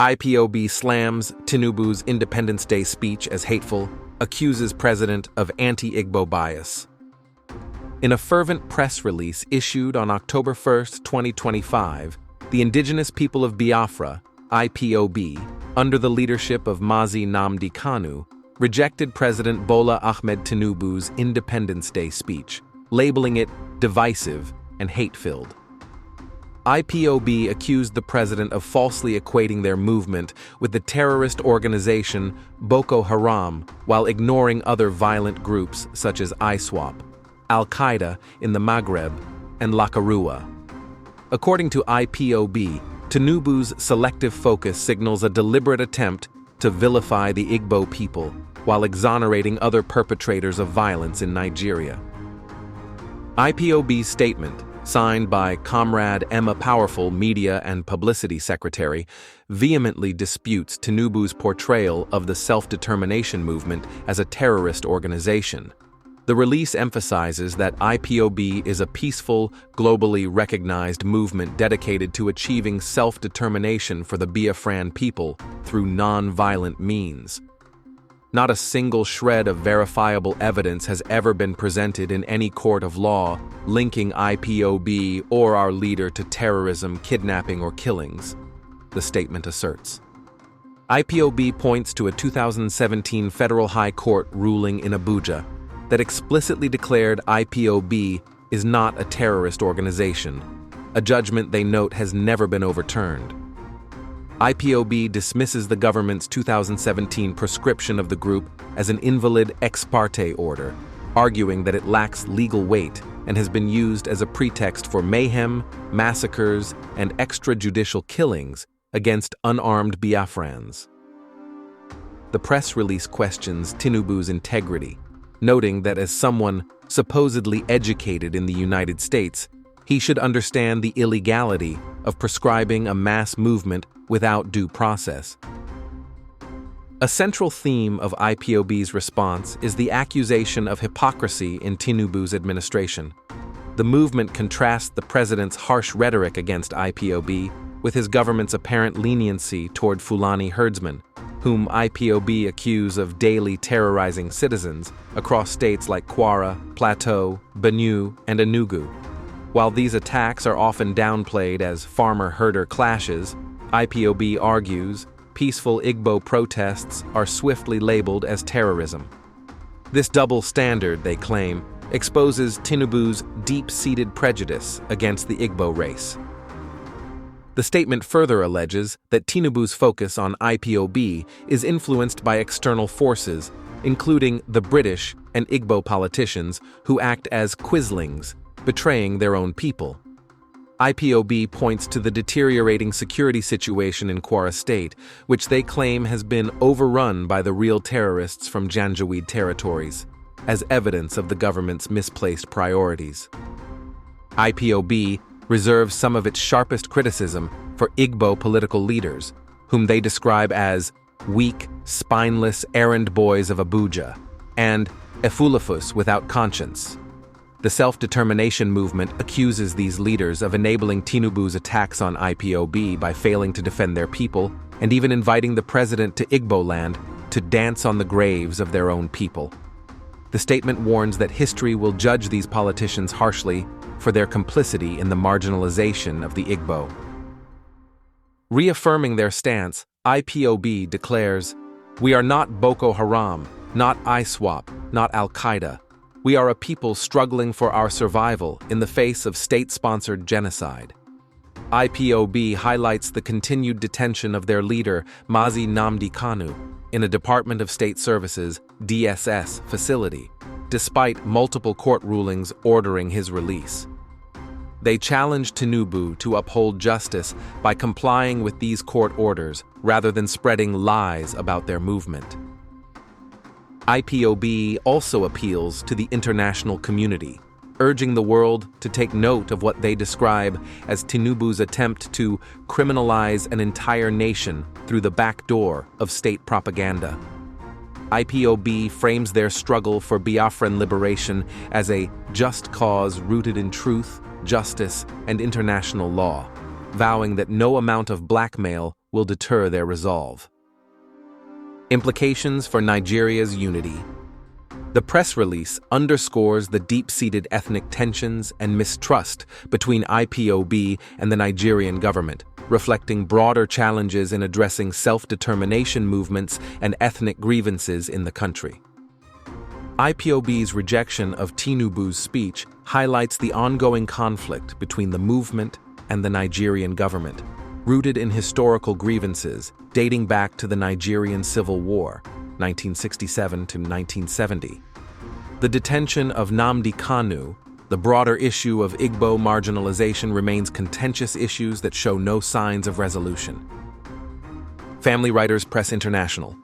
IPOB slams TINUBU'S Independence Day speech as hateful, accuses president of anti-IGBO bias. In a fervent press release issued on October 1, 2025, the Indigenous People of Biafra, IPOB, under the leadership of Mazi Nnamdi Kanu, rejected President Bola Ahmed TINUBU'S Independence Day speech, labeling it divisive and hate-filled. IPOB accused the president of falsely equating their movement with the terrorist organization Boko Haram while ignoring other violent groups such as ISWAP, Al-Qaeda in the Maghreb, and Lakaruwa. According to IPOB, TINUBU'S selective focus signals a deliberate attempt to vilify the Igbo people while exonerating other perpetrators of violence in Nigeria. IPOB's statement, signed by Comrade Emma Powerful, Media and Publicity Secretary, vehemently disputes TINUBU'S portrayal of the self-determination movement as a terrorist organization. The release emphasizes that IPOB is a peaceful, globally recognized movement dedicated to achieving self-determination for the Biafran people through non-violent means. Not a single shred of verifiable evidence has ever been presented in any court of law linking IPOB or our leader to terrorism, kidnapping, or killings, the statement asserts. IPOB points to a 2017 federal high court ruling in Abuja that explicitly declared IPOB is not a terrorist organization, a judgment they note has never been overturned. IPOB dismisses the government's 2017 proscription of the group as an invalid ex parte order, arguing that it lacks legal weight and has been used as a pretext for mayhem, massacres, and extrajudicial killings against unarmed Biafrans. The press release questions TINUBU'S integrity, noting that as someone supposedly educated in the United States, he should understand the illegality of prescribing a mass movement without due process. A central theme of IPOB's response is the accusation of hypocrisy in TINUBU'S administration. The movement contrasts the president's harsh rhetoric against IPOB with his government's apparent leniency toward Fulani herdsmen, whom IPOB accuse of daily terrorizing citizens across states like Kwara, Plateau, Benue, and Enugu. While these attacks are often downplayed as farmer-herder clashes, IPOB argues peaceful Igbo protests are swiftly labeled as terrorism. This double standard, they claim, exposes TINUBU'S deep-seated prejudice against the Igbo race. The statement further alleges that TINUBU'S focus on IPOB is influenced by external forces, including the British and Igbo politicians who act as quislings, betraying their own people. IPOB points to the deteriorating security situation in Kwara State, which they claim has been overrun by the real terrorists from Janjaweed territories, as evidence of the government's misplaced priorities. IPOB reserves some of its sharpest criticism for Igbo political leaders, whom they describe as weak, spineless errand boys of Abuja, and efulafus without conscience. The self-determination movement accuses these leaders of enabling TINUBU'S attacks on IPOB by failing to defend their people and even inviting the president to Igbo land to dance on the graves of their own people. The statement warns that history will judge these politicians harshly for their complicity in the marginalization of the Igbo. Reaffirming their stance, IPOB declares, "We are not Boko Haram, not ISWAP, not Al-Qaeda. We are a people struggling for our survival in the face of state-sponsored genocide." IPOB highlights the continued detention of their leader, Mazi Nnamdi Kanu, in a Department of State Services (DSS) facility, despite multiple court rulings ordering his release. They challenge TINUBU to uphold justice by complying with these court orders rather than spreading lies about their movement. IPOB also appeals to the international community, urging the world to take note of what they describe as TINUBU'S attempt to criminalize an entire nation through the back door of state propaganda. IPOB frames their struggle for Biafran liberation as a just cause rooted in truth, justice, and international law, vowing that no amount of blackmail will deter their resolve. Implications for Nigeria's unity. The press release underscores the deep-seated ethnic tensions and mistrust between IPOB and the Nigerian government, reflecting broader challenges in addressing self-determination movements and ethnic grievances in the country. IPOB's rejection of TINUBU'S speech highlights the ongoing conflict between the movement and the Nigerian government, rooted in historical grievances dating back to the Nigerian Civil War, 1967 to 1970. The detention of Nnamdi Kanu, the broader issue of Igbo marginalization, remains contentious issues that show no signs of resolution. Family Writers Press International.